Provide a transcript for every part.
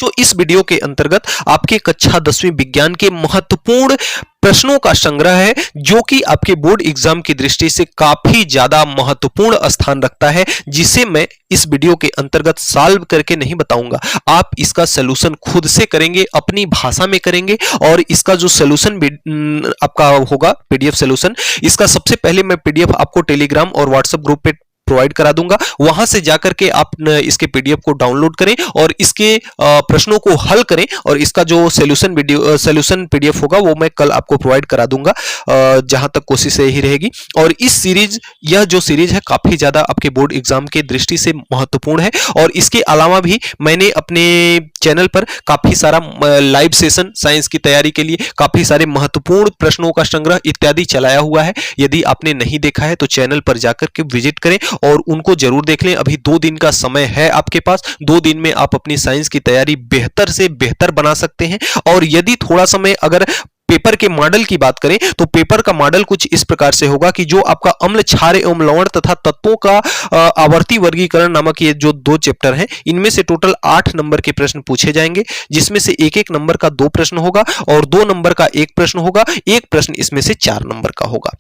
जो इस वीडियो के अंतर्गत आपके कक्षा 10वीं विज्ञान के महत्वपूर्ण प्रश्नों का संग्रह है, जो कि आपके बोर्ड एग्जाम की दृष्टि से काफी ज्यादा महत्वपूर्ण स्थान रखता है, जिसे मैं इस वीडियो के अंतर्गत सॉल्व करके नहीं बताऊंगा। आप इसका सलूशन खुद से करेंगे, अपनी भाषा में करेंगे, और इसका जो सलूशन आपका होगा पीडीएफ सलूशन, इसका सबसे पहले मैं पीडीएफ आपको टेलीग्राम और व्हाट्सएप ग्रुप पे प्रोवाइड करा दूंगा। वहां से जाकर के आप इसके पीडीएफ को डाउनलोड करें और इसके प्रश्नों को हल करें, और इसका जो सॉल्यूशन पीडीएफ होगा वो मैं कल आपको प्रोवाइड करा दूंगा, जहां तक कोशिश यही रहेगी। और यह जो सीरीज है काफी ज्यादा आपके बोर्ड एग्जाम के दृष्टि से महत्वपूर्ण है। और इसके अलावा भी मैंने अपने चैनल पर काफी सारा लाइव सेशन साइंस की तैयारी के लिए काफी सारे महत्वपूर्ण प्रश्नों का संग्रह इत्यादि चलाया हुआ है। यदि आपने नहीं देखा है तो चैनल पर जाकर के विजिट करें और उनको जरूर देख लें। अभी 2 दिन का समय है आपके पास, 2 दिन में आप अपनी साइंस की तैयारी बेहतर से बेहतर बना सकते हैं। और यदि थोड़ा समय अगर पेपर के मॉडल की बात करें तो पेपर का मॉडल कुछ इस प्रकार से होगा कि जो आपका अम्ल, क्षार एवं लवण तथा तत्वों का आवर्ती वर्गीकरण नामक ये जो 2 चैप्टर हैं, इनमें से टोटल 8 नंबर के प्रश्न पूछे जाएंगे, जिसमें से 1-1 नंबर का 2 प्रश्न होगा और 2 नंबर का 1 प्रश्न होगा। 1 प्रश्न इसमें से 4 नंबर का होगा।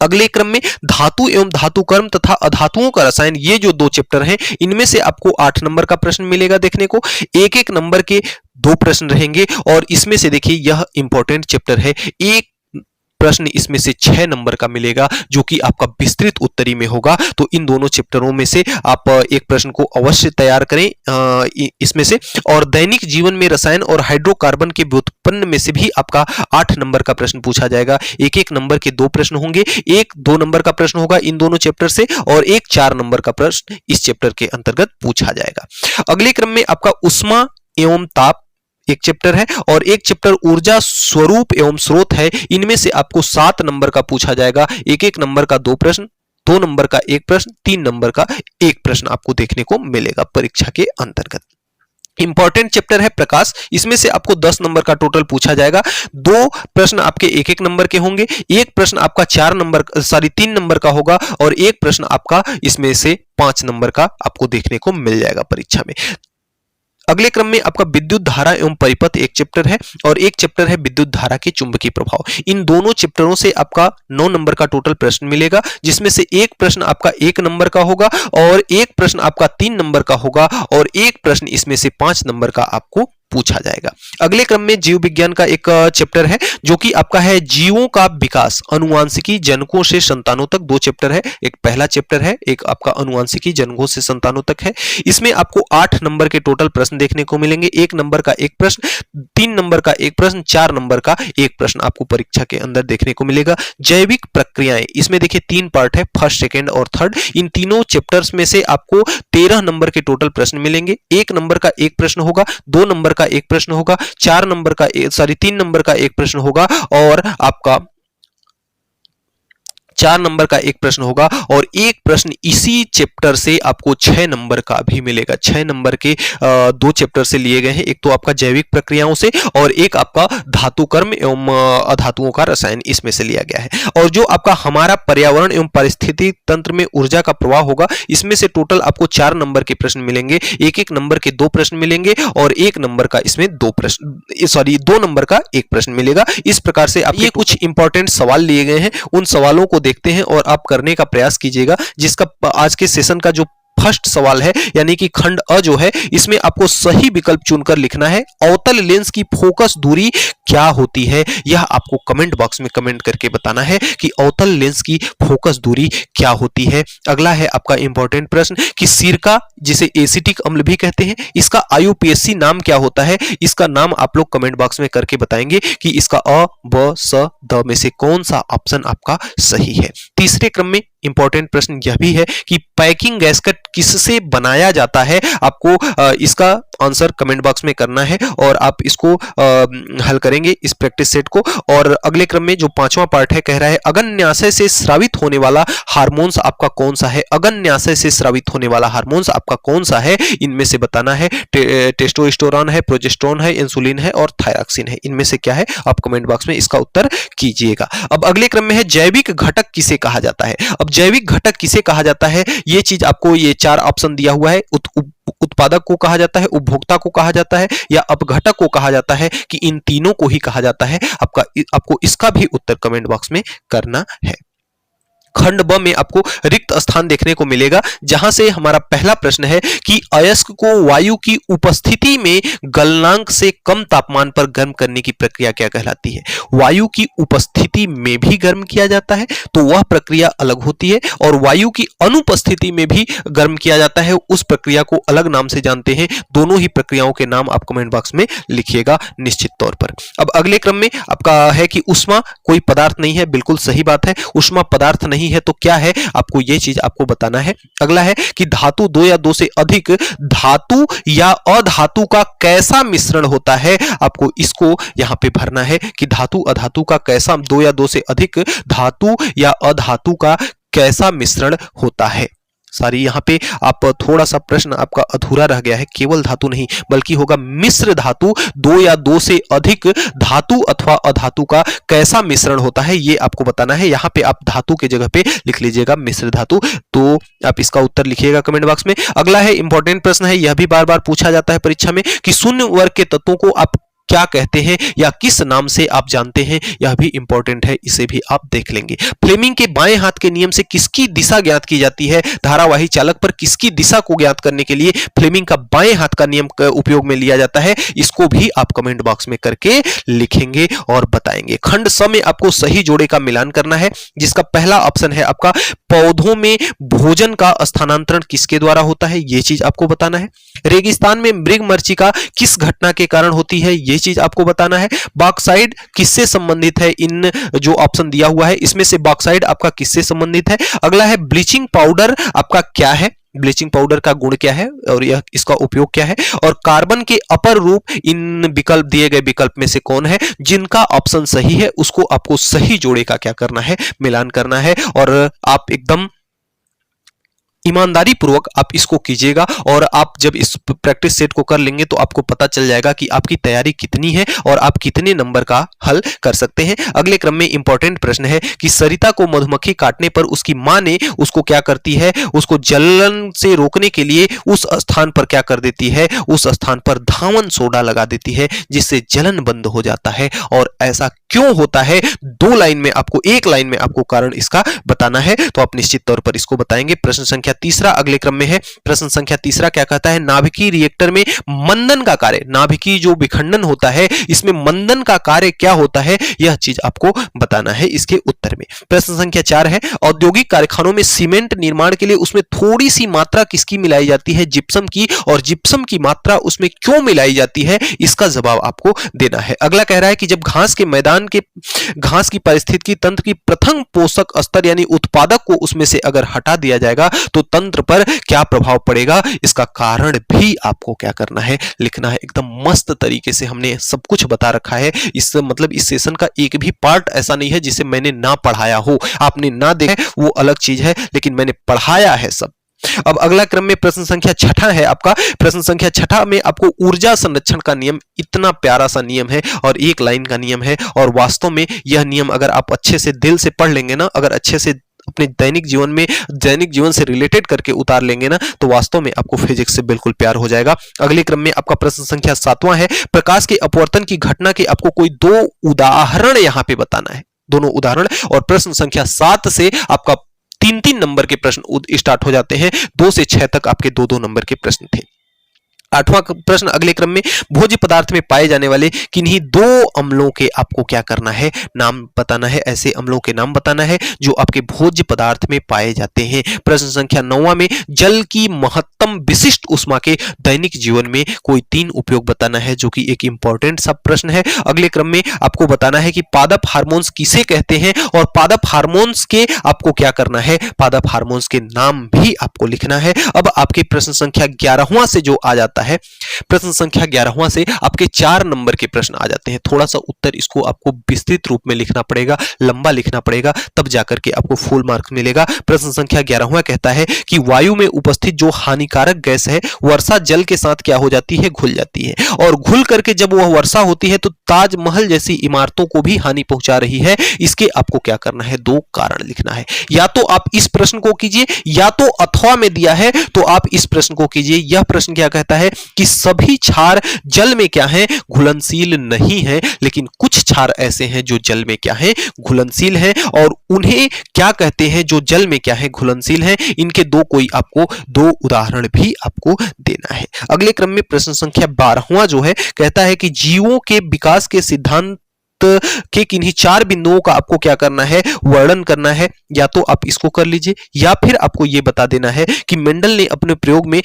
अगले क्रम में धातु एवं धातु कर्म तथा अधातुओं का रसायन, ये जो 2 चैप्टर हैं, इनमें से आपको 8 नंबर का प्रश्न मिलेगा देखने को। 1-1 नंबर के 2 प्रश्न रहेंगे और इसमें से देखिए यह इंपॉर्टेंट चैप्टर है, एक प्रश्न इसमें से 6 नंबर का मिलेगा, जो कि आपका विस्तृत उत्तरी में होगा। तो इन दोनों चैप्टरों में से आप एक प्रश्न को अवश्य तैयार करें इसमें से। और दैनिक जीवन में रसायन और हाइड्रोकार्बन के व्युत्पन्न में से भी आपका 8 नंबर का प्रश्न पूछा जाएगा। 1-1 नंबर के 2 प्रश्न होंगे, एक 2 नंबर का प्रश्न होगा इन दोनों चैप्टर से, और एक 4 नंबर का प्रश्न इस चैप्टर के अंतर्गत पूछा जाएगा। अगले क्रम में आपका उष्मा एवं ताप एक चैप्टर है और एक चैप्टर ऊर्जा स्वरूप एवं स्रोत है। इनमें से आपको 7 नंबर का पूछा जाएगा। 1-1 नंबर का 2 प्रश्न, 2 नंबर का 1 प्रश्न, 3 नंबर का 1 प्रश्न आपको देखने को मिलेगा परीक्षा के अंतर्गत। इंपॉर्टेंट चैप्टर है प्रकाश, इसमें से आपको 10 नंबर का टोटल पूछा जाएगा। 2 प्रश्न आपके 1-1 नंबर के होंगे, एक प्रश्न आपका 3 नंबर का होगा और एक प्रश्न आपका इसमें से 5 नंबर का आपको देखने को मिल जाएगा परीक्षा में। अगले क्रम में आपका विद्युत धारा एवं परिपथ एक चैप्टर है और एक चैप्टर है विद्युत धारा के चुंबकीय प्रभाव। इन दोनों चैप्टरों से आपका 9 नंबर का टोटल प्रश्न मिलेगा, जिसमें से एक प्रश्न आपका 1 नंबर का होगा और एक प्रश्न आपका 3 नंबर का होगा और एक प्रश्न इसमें से 5 नंबर का आपको पूछा जाएगा। अगले क्रम में जीव विज्ञान का एक चैप्टर है, जो कि आपका है जीवों का विकास, अनुवांशिकी, जनकों से संतानों तक। 2 चैप्टर है, एक पहला चैप्टर है, एक आपका अनुवांशिकी, जनकों से संतानों तक है। इसमें आपको 8 नंबर के टोटल प्रश्न देखने को मिलेंगे। 1 नंबर का 1 प्रश्न, 3 नंबर का 1 प्रश्न, 4 नंबर का 1 प्रश्न आपको परीक्षा के अंदर देखने को मिलेगा। जैविक प्रक्रियाएं, इसमें देखिए 3 पार्ट है, फर्स्ट, सेकेंड और थर्ड। इन तीनों चैप्टर्स में से आपको 13 नंबर के टोटल प्रश्न मिलेंगे। 1 नंबर का 1 प्रश्न होगा, 2 नंबर का 1 प्रश्न होगा, 3 नंबर का 1 प्रश्न होगा और आपका 4 नंबर का 1 प्रश्न होगा और एक प्रश्न इसी चैप्टर से आपको 6 नंबर का भी मिलेगा। 6 नंबर के 2 चैप्टर से लिए गए हैं, एक तो आपका जैविक प्रक्रियाओं से और एक आपका धातु कर्म एवं अधातुओं का रसायन, इसमें से लिया गया है। और जो आपका हमारा पर्यावरण एवं पारिस्थितिक तंत्र में ऊर्जा का प्रवाह होगा, इसमें से टोटल आपको 4 नंबर के प्रश्न मिलेंगे। 1-1 नंबर के 2 प्रश्न मिलेंगे और 1 नंबर का इसमें 2 नंबर का 1 प्रश्न मिलेगा। इस प्रकार से आप ये कुछ इंपॉर्टेंट सवाल लिए गए हैं, उन सवालों को देखते हैं और आप करने का प्रयास कीजिएगा। जिसका आज के सेशन का जो फर्स्ट सवाल है, यानी कि खंड अ जो है, इसमें आपको सही विकल्प चुनकर लिखना है। अवतल लेंस की फोकस दूरी क्या होती है, यह आपको कमेंट बॉक्स में कमेंट करके बताना है कि अवतल लेंस की फोकस दूरी क्या होती है। अगला है आपका इंपॉर्टेंट प्रश्न कि सिरका, जिसे एसिटिक अम्ल भी कहते हैं, इसका आईयूपीएसी नाम क्या होता है। इसका नाम आप लोग कमेंट बॉक्स में करके बताएंगे कि इसका अ, ब, स, द में से कौन सा ऑप्शन आपका सही है। तीसरे क्रम में इंपॉर्टेंट प्रश्न यह भी है कि पैकिंग गैस्केट किससे बनाया जाता है। आपको इसका आंसर कमेंट बॉक्स में करना है और आप इसको हल करेंगे इस प्रैक्टिस सेट को। और अगले क्रम में जो 5वां पार्ट है, कह रहा है अगन्याशय से स्रावित होने वाला हार्मोन्स आपका कौन सा है। अगन्याशय से स्रावित होने वाला हार्मोन्स आपका कौन सा है, इनमें से बताना है। टेस्टोस्टेरोन है, प्रोजेस्टेरोन है, इंसुलिन है और थायरॉक्सिन है। इनमें से क्या है, आप कमेंट बॉक्स में इसका उत्तर कीजिएगा। अब अगले क्रम में है जैविक घटक किसे कहा जाता है। अब जैविक घटक किसे कहा जाता है, ये चीज आपको ये 4 ऑप्शन दिया हुआ है। उत्पादक को कहा जाता है, उपभोक्ता को कहा जाता है या अपघटक को कहा जाता है कि इन तीनों को ही कहा जाता है? आपको इसका भी उत्तर कमेंट बॉक्स में करना है। खंड ब में आपको रिक्त स्थान देखने को मिलेगा, जहां से हमारा पहला प्रश्न है कि अयस्क को वायु की उपस्थिति में गलनांक से कम तापमान पर गर्म करने की प्रक्रिया क्या कहलाती है? वायु की उपस्थिति में भी गर्म किया जाता है तो वह प्रक्रिया अलग होती है, और वायु की अनुपस्थिति में भी गर्म किया जाता है, उस प्रक्रिया को अलग नाम से जानते हैं। दोनों ही प्रक्रियाओं के नाम आप कमेंट बॉक्स में लिखिएगा निश्चित तौर पर। अब अगले क्रम में आपका है कि उष्मा कोई पदार्थ नहीं है, बिल्कुल सही बात है, उष्मा पदार्थ नहीं है तो क्या है, आपको यह चीज आपको बताना है। अगला है कि धातु दो या दो से अधिक धातु या अधातु का कैसा मिश्रण होता है? आपको इसको यहां पे भरना है कि धातु अधातु का कैसा, दो या दो से अधिक धातु या अधातु का कैसा मिश्रण होता है। सारी यहाँ पे आप थोड़ा सा प्रश्न आपका अधूरा रह गया है, केवल धातु नहीं बल्कि होगा मिश्र धातु, दो या दो से अधिक धातु अथवा अधातु का कैसा मिश्रण होता है ये आपको बताना है। यहाँ पे आप धातु के जगह पे लिख लीजिएगा मिश्र धातु, तो आप इसका उत्तर लिखिएगा कमेंट बॉक्स में। अगला है इंपॉर्टेंट प्रश्न है, यह भी बार बार पूछा जाता है परीक्षा में कि शून्य वर्ग के तत्वों को आप क्या कहते हैं या किस नाम से आप जानते हैं, यह भी इंपॉर्टेंट है, इसे भी आप देख लेंगे। फ्लेमिंग के बाएं हाथ के नियम से किसकी दिशा ज्ञात की जाती है? धारावाही चालक पर किसकी दिशा को ज्ञात करने के लिए फ्लेमिंग का बाएं हाथ का नियम उपयोग में लिया जाता है, इसको भी आप कमेंट बॉक्स में करके लिखेंगे और बताएंगे। खंड स में आपको सही जोड़े का मिलान करना है, जिसका पहला ऑप्शन है आपका पौधों में भोजन का स्थानांतरण किसके द्वारा होता है, यह चीज आपको बताना है। रेगिस्तान में मृगमरीचिका किस घटना के कारण होती है, यह चीज आपको बताना है। बॉक्साइड किससे संबंधित है, इन जो ऑप्शन दिया हुआ है इसमें से बॉक्साइड आपका किससे संबंधित है। अगला है ब्लीचिंग पाउडर आपका क्या है, ब्लीचिंग पाउडर का गुण क्या है और यह इसका उपयोग क्या है। और कार्बन के अपर रूप इन विकल्प दिए गए विकल्प में से कौन है? जिनका ऑप्शन सही है उसको आपको सही जोड़े का क्या करना है, मिलान करना है। और आप एकदम ईमानदारी पूर्वक आप इसको कीजिएगा, और आप जब इस प्रैक्टिस सेट को कर लेंगे तो आपको पता चल जाएगा कि आपकी तैयारी कितनी है और आप कितने नंबर का हल कर सकते हैं। अगले क्रम में इंपॉर्टेंट प्रश्न है कि सरिता को मधुमक्खी काटने पर उसकी मां ने उसको क्या करती है, उसको जलन से रोकने के लिए उस स्थान पर क्या कर देती है, उस स्थान पर धावन सोडा लगा देती है, जिससे जलन बंद हो जाता है। और ऐसा क्यों होता है, दो लाइन में आपको, एक लाइन में आपको कारण इसका बताना है, तो आप निश्चित तौर पर इसको बताएंगे। प्रश्न संख्या तीसरा अगले क्रम में है। प्रश्न संख्या तीसरा क्या कहता है? नाभिकीय रिएक्टर में मंदन का कार्य, नाभिकीय जो विखंडन होता है इसमें मंदन का कार्य क्या होता है, यह चीज आपको बताना है इसके उत्तर में। प्रश्न संख्या 4 है, औद्योगिक कारखानों में सीमेंट निर्माण के लिए उसमें थोड़ी सी मात्रा किसकी मिलाई जाती है, जिप्सम की, और जिप्सम की मात्रा उसमें क्यों मिलाई जाती है, इसका जवाब आपको देना है। अगला कह रहा है कि जब घास के मैदान के घास की पारिस्थितिकी तंत्र की प्रथम पोषक स्तर यानी उत्पादक को उसमें से अगर हटा दिया जाएगा तो तंत्र पर क्या प्रभाव पड़ेगा, इसका कारण भी आपको क्या करना है, लिखना है। एकदम मस्त तरीके से हमने सब कुछ बता रखा है। इस मतलब इस सेशन का एक भी पार्ट ऐसा नहीं है जिसे मैंने ना पढ़ाया हो, आपने ना देखा वो अलग चीज है, लेकिन मैंने पढ़ाया है सब। अब अगला क्रम में प्रश्न संख्या 6 है आपका। प्रश्न संख्या 6 में आपको ऊर्जा संरक्षण का नियम, इतना प्यारा सा नियम है और एक लाइन का नियम है, और वास्तव में यह नियम अगर आप अच्छे से दिल से पढ़ लेंगे ना, अगर अच्छे से अपने दैनिक जीवन में, दैनिक जीवन से रिलेटेड करके उतार लेंगे ना, तो वास्तव में आपको फिजिक्स से बिल्कुल प्यार हो जाएगा। अगले क्रम में आपका प्रश्न संख्या 7वां है। प्रकाश के अपवर्तन की घटना के आपको कोई 2 उदाहरण यहां पे बताना है, दोनों उदाहरण। और प्रश्न संख्या 7 से आपका 3-3 नंबर के प्रश्न स्टार्ट हो जाते हैं, 2 से 6 तक आपके 2-2 नंबर के प्रश्न थे। 8वां प्रश्न अगले क्रम में, भोज्य पदार्थ में पाए जाने वाले किन्हीं 2 अम्लों के आपको क्या करना है, नाम बताना है। ऐसे अम्लों के नाम बताना है जो आपके भोज्य पदार्थ में पाए जाते हैं। प्रश्न संख्या 9वां में, जल की महत्तम विशिष्ट उष्मा के दैनिक जीवन में कोई 3 उपयोग बताना है, जो कि एक इंपॉर्टेंट सब प्रश्न है। अगले क्रम में आपको बताना है कि पादप हार्मोन्स किसे कहते हैं, और पादप हार्मोन्स के आपको क्या करना है, पादप हार्मोन्स के नाम भी आपको लिखना है। अब आपके प्रश्न संख्या 11वां से जो आ जाता जाता है। प्रश्न संख्या 11वां से आपके 4 नंबर के प्रश्न आ जाते हैं। थोड़ा सा उत्तर इसको आपको विस्तृत रूप में लिखना पड़ेगा, लंबा लिखना पड़ेगा, तब जाकर के आपको फुल मार्क्स मिलेगा। प्रश्न संख्या 11वां कहता है कि वायु में उपस्थित जो हानिकारक गैस है वर्षा जल के साथ क्या हो जाती है, घुल जाती है, और घुल करके जब वह वर्षा होती है तो ताजमहल जैसी इमारतों को भी हानि पहुंचा रही है। इसके आपको क्या करना है, 2 कारण लिखना है। या तो आप इस प्रश्न को कीजिए, या तो अथवा में दिया है तो आप इस प्रश्न को कीजिए। यह प्रश्न क्या कहता है कि सभी क्षार जल में क्या है, घुलनशील नहीं है, लेकिन कुछ क्षार ऐसे हैं जो जल में क्या है, घुलनशील है, और उन्हें क्या कहते हैं जो जल में क्या है, घुलनशील है। इनके कोई आपको 2 उदाहरण भी आपको देना है। अगले क्रम में प्रश्न संख्या 12वां जो है कहता है कि जीवों के विकास के सिद्धांत के किन्हीं 4 बिंदुओं का आपको क्या करना है, वर्णन करना है। या तो आप इसको कर लीजिए, या फिर आपको यह बता देना है कि मेंडल ने अपने प्रयोग में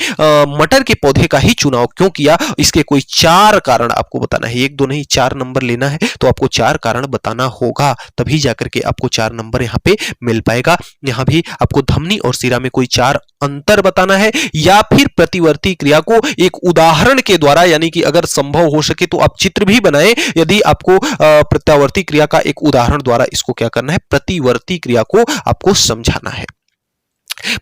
मटर के पौधे का ही चुनाव क्यों किया। इसके कोई 4 कारण आपको बताना है, 1 2 नहीं 4 नंबर लेना है, तो आपको 4 कारण बताना होगा, तभी जाकर के आपको 4 नंबर यहां पे मिल पाएगा। यहां भी आपको धमनी और सिरा में कोई 4 अंतर बताना है, या फिर प्रतिवर्ती क्रिया को एक उदाहरण के द्वारा, यानी कि अगर संभव हो सके तो आप चित्र भी बनाएं। यदि आपको प्रत्यावर्ती क्रिया का एक उदाहरण द्वारा इसको क्या करना है, प्रतिवर्ती क्रिया को आपको समझाना है।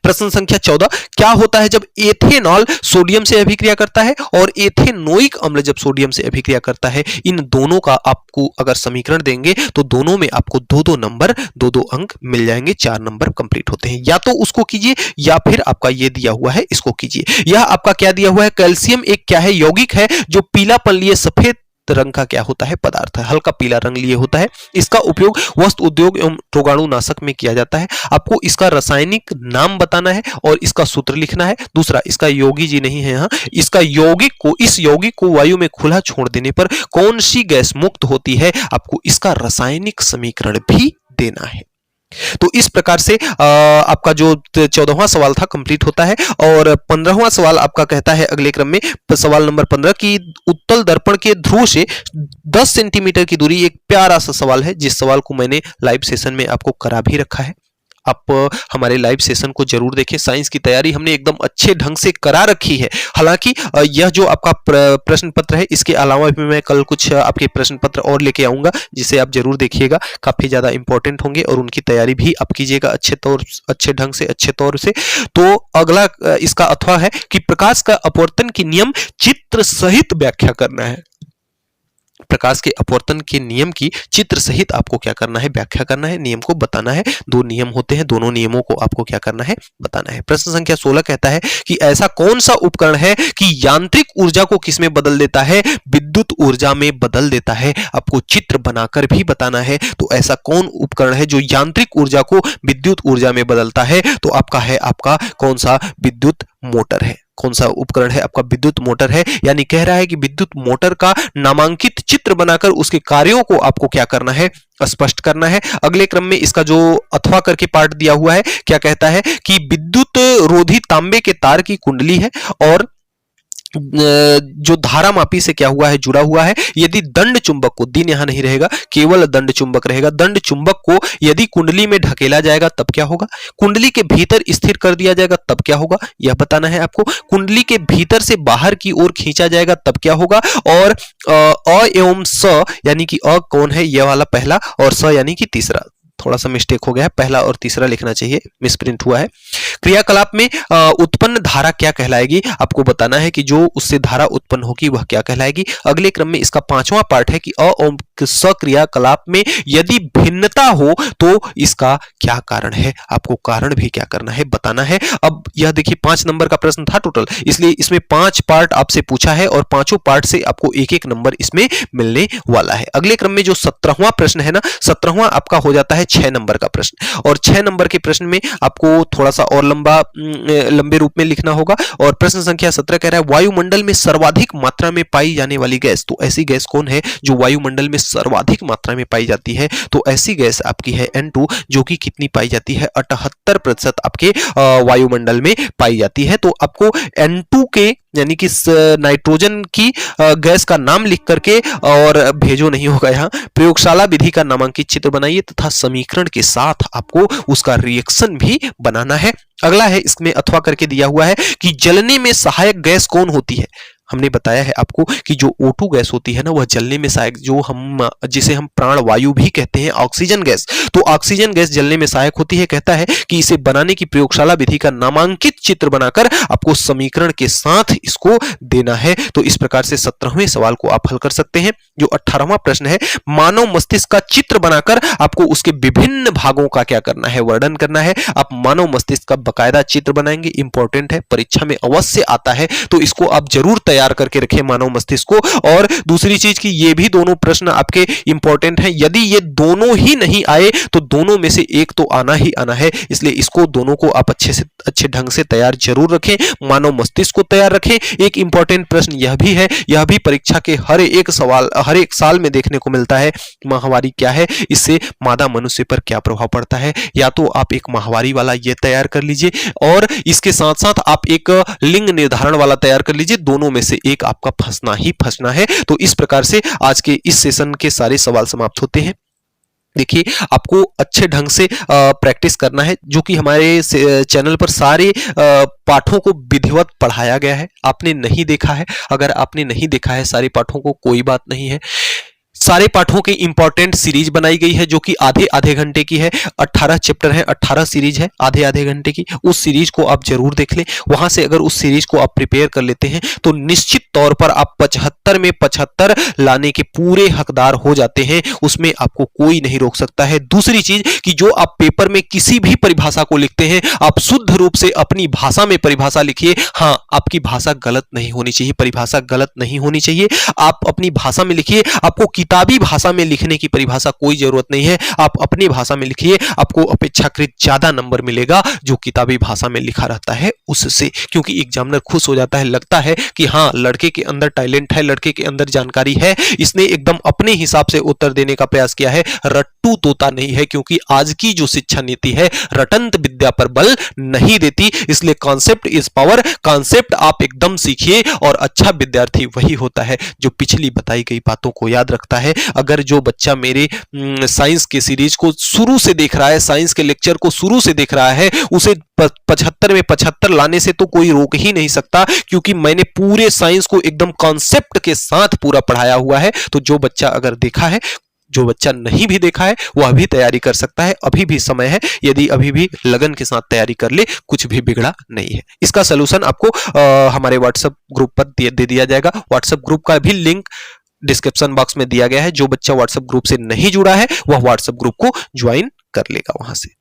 प्रश्न संख्या 14, क्या होता है जब एथेनॉल सोडियम से अभिक्रिया करता है और एथेनोइक अम्ल जब सोडियम से अभिक्रिया करता है। इन दोनों का आपको अगर समीकरण देंगे तो दोनों में आपको 2-2 नंबर, 2-2 अंक मिल जाएंगे, 4 नंबर कंप्लीट होते हैं। या तो उसको कीजिए, या फिर आपका ये दिया हुआ है इसको कीजिए। यह आपका क्या दिया हुआ है, कैल्शियम एक क्या है, यौगिक है, जो पीलापन लिए सफेद रंग का क्या होता है, पदार्थ है, हल्का पीला रंग लिए होता है। इसका उपयोग वस्त्र उद्योग एवं रोगाणुनाशक में किया जाता है। आपको इसका रासायनिक नाम बताना है और इसका सूत्र लिखना है। दूसरा, इसका यौगिक जी नहीं है, यहाँ इसका यौगिक को, इस यौगिक को वायु में खुला छोड़ देने पर कौन सी गैस मुक्त होती है, आपको इसका रासायनिक समीकरण भी देना है। तो इस प्रकार से आपका जो 14वां सवाल था कंप्लीट होता है। और 15वां सवाल आपका कहता है अगले क्रम में, सवाल नंबर 15 की उत्तल दर्पण के ध्रुव से 10 सेंटीमीटर की दूरी, एक प्यारा सा सवाल है, जिस सवाल को मैंने लाइव सेशन में आपको करा भी रखा है। आप हमारे लाइव सेशन को जरूर देखें। साइंस की तैयारी हमने एकदम अच्छे ढंग से करा रखी है। हालांकि यह जो आपका प्रश्न पत्र है, इसके अलावा भी मैं कल कुछ आपके प्रश्न पत्र और लेके आऊंगा, जिसे आप जरूर देखिएगा, काफी ज्यादा इंपॉर्टेंट होंगे और उनकी तैयारी भी आप कीजिएगा अच्छे ढंग से, अच्छे तौर से। तो अगला इसका अथवा है कि प्रकाश का अपवर्तन की नियम चित्र सहित व्याख्या करना है। प्रकाश के अपवर्तन के नियम की चित्र सहित आपको क्या करना है, व्याख्या करना है, नियम को बताना है। 2 नियम होते हैं, दोनों नियमों को आपको क्या करना है, बताना है। प्रश्न संख्या 16 कहता है कि ऐसा कौन सा उपकरण है कि यांत्रिक ऊर्जा को किसमें बदल देता है, विद्युत ऊर्जा में बदल देता है। आपको चित्र बनाकर भी बताना है। तो ऐसा कौन उपकरण है जो यांत्रिक ऊर्जा को विद्युत ऊर्जा में बदलता है, तो आपका है, आपका कौन सा, विद्युत मोटर है। कौन सा उपकरण है आपका, विद्युत मोटर है। यानी कह रहा है कि विद्युत मोटर का नामांकित चित्र बनाकर उसके कार्यों को आपको क्या करना है, स्पष्ट करना है। अगले क्रम में इसका जो अथवा करके पार्ट दिया हुआ है, क्या कहता है कि विद्युत रोधी तांबे के तार की कुंडली है और जो धारा मापी से क्या हुआ है, जुड़ा हुआ है। यदि दंड चुंबक को, दिन यहां नहीं रहेगा, केवल दंड चुंबक रहेगा, दंड चुंबक को यदि कुंडली में ढकेला जाएगा तब क्या होगा, कुंडली के भीतर स्थिर कर दिया जाएगा तब क्या होगा, यह बताना है आपको। कुंडली के भीतर से बाहर की ओर खींचा जाएगा तब क्या होगा। और अ एवं स, यानी कि अ कौन है, यह वाला पहला, और स यानी कि तीसरा। थोड़ा सा मिस्टेक हो गया है, पहला और तीसरा लिखना चाहिए, मिसप्रिंट हुआ है। क्रियाकलाप में उत्पन्न धारा क्या कहलाएगी, आपको बताना है कि जो उससे धारा उत्पन्न होगी वह क्या कहलाएगी। अगले क्रम में इसका 5वां पार्ट है कि अ और स क्रियाकलाप में यदि भिन्नता हो तो इसका क्या कारण है, आपको कारण भी क्या करना है, बताना है। अब यह देखिए 5 नंबर का प्रश्न था टोटल, इसलिए इसमें 5 पार्ट आपसे पूछा है और 5 पार्ट से आपको 1-1 नंबर इसमें मिलने वाला है। अगले क्रम में जो 17वां प्रश्न है ना, 17वां आपका हो जाता है 6 नंबर का प्रश्न, और 6 नंबर के प्रश्न में आपको थोड़ा सा और लंबे रूप में लिखना होगा। और प्रश्न संख्या 17 कह रहा है वायुमंडल में सर्वाधिक मात्रा में पाई जाने वाली गैस, तो ऐसी गैस कौन है जो वायुमंडल में सर्वाधिक मात्रा में पाई जाती है, तो ऐसी गैस आपकी है N2, जो कि कितनी पाई जाती है, 78% आपके वायुमंडल में पाई जाती है। तो आपको N2 के यानी कि नाइट्रोजन की गैस का नाम लिख करके, और भेजो नहीं होगा यहाँ, प्रयोगशाला विधि का नामांकित चित्र बनाइए तथा समीकरण के साथ आपको उसका रिएक्शन भी बनाना है। अगला है, इसमें अथवा करके दिया हुआ है कि जलने में सहायक गैस कौन होती है। हमने बताया है आपको कि जो O2 गैस होती है ना, वह जलने में सहायक, जिसे हम प्राण वायु भी कहते हैं, ऑक्सीजन गैस, तो ऑक्सीजन गैस जलने में सहायक होती है। कहता है कि इसे बनाने की प्रयोगशाला विधि का नामांकित चित्र बनाकर आपको समीकरण के साथ इसको देना है। तो इस प्रकार से 17वें सवाल को आप हल कर सकते हैं। जो 18वां प्रश्न है, मानव मस्तिष्क का चित्र बनाकर आपको उसके विभिन्न भागों का क्या करना है, वर्णन करना है। आप मानव मस्तिष्क का बकायदा चित्र बनाएंगे, इंपॉर्टेंट है, परीक्षा में अवश्य आता है, तो इसको आप जरूर तैयार करके रखें मानव मस्तिष्क को। और दूसरी चीज कि ये भी दोनों प्रश्न आपके इंपॉर्टेंट हैं, यदि ये दोनों ही नहीं आए तो दोनों में से एक तो आना ही आना है, इसलिए इसको दोनों को आप अच्छे ढंग से तैयार जरूर रखें। मानव मस्तिष्क को तैयार रखें। एक इंपॉर्टेंट प्रश्न यह भी है, यह भी परीक्षा के हर एक साल में देखने को मिलता है, माहवारी क्या है, इससे मादा मनुष्य पर क्या प्रभाव पड़ता है। या तो आप एक माहवारी वाला ये तैयार कर लीजिए और इसके साथ साथ आप एक लिंग निर्धारण वाला तैयार कर लीजिए, दोनों में से एक आपका फंसना ही फंसना है। तो इस प्रकार से आज के इस सेशन के सारे सवाल समाप्त होते हैं। देखिए, आपको अच्छे ढंग से प्रैक्टिस करना है, जो कि हमारे चैनल पर सारे पाठों को विधिवत पढ़ाया गया है। आपने नहीं देखा है, अगर आपने नहीं देखा है सारे पाठों को, कोई बात नहीं है। सारे पाठों की इंपॉर्टेंट सीरीज बनाई गई है, जो कि आधे आधे घंटे की है। 18 चैप्टर है, 18 सीरीज है आधे आधे घंटे की। उस सीरीज को आप जरूर देख लें। वहां से अगर उस सीरीज को आप प्रिपेयर कर लेते हैं तो निश्चित तौर पर आप 75 में 75 लाने के पूरे हकदार हो जाते हैं, उसमें आपको कोई नहीं रोक सकता है। दूसरी चीज कि जो आप पेपर में किसी भी परिभाषा को लिखते हैं, आप शुद्ध रूप से अपनी भाषा में परिभाषा लिखिए। हाँ, आपकी भाषा गलत नहीं होनी चाहिए, परिभाषा गलत नहीं होनी चाहिए। आप अपनी भाषा में लिखिए। आपको किताबी भाषा में लिखने की परिभाषा कोई जरूरत नहीं है, आप अपनी भाषा में लिखिए। आपको अपेक्षाकृत ज्यादा नंबर मिलेगा जो किताबी भाषा में लिखा रहता है उससे, क्योंकि एग्जामिनर खुश हो जाता है, लगता है कि हाँ, लड़के के अंदर टैलेंट है, लड़के के अंदर जानकारी है, इसने एकदम अपने हिसाब से उत्तर देने का प्रयास किया है, रट्टू तोता नहीं है। क्योंकि आज की जो शिक्षा नीति है रटंत विद्या पर बल नहीं देती, इसलिए कॉन्सेप्ट इज पावर। कॉन्सेप्ट आप एकदम सीखिए, और अच्छा विद्यार्थी वही होता है जो पिछली बताई गई बातों को याद रखता है। अगर जो बच्चा मेरे साइंस के सीरीज को शुरू से देख रहा है, साइंस के लेक्चर को शुरू से देख रहा है, उसे 75 में 75 लाने से तो कोई रोक ही नहीं सकता, क्योंकि मैंने पूरे साइंस को एकदम कॉन्सेप्ट के साथ पूरा पढ़ाया हुआ है। तो जो बच्चा अगर देखा है, जो बच्चा नहीं भी देखा है, वह भी तैयारी कर सकता है, अभी भी समय है। यदि अभी भी लगन के साथ तैयारी कर ले, कुछ भी बिगड़ा नहीं है। इसका सलूशन आपको हमारे व्हाट्सएप ग्रुप पर दे दिया जाएगा। व्हाट्सएप ग्रुप का भी लिंक डिस्क्रिप्शन बॉक्स में दिया गया है। जो बच्चा व्हाट्सएप ग्रुप से नहीं जुड़ा है, वह व्हाट्सएप ग्रुप को ज्वाइन कर लेगा वहां से।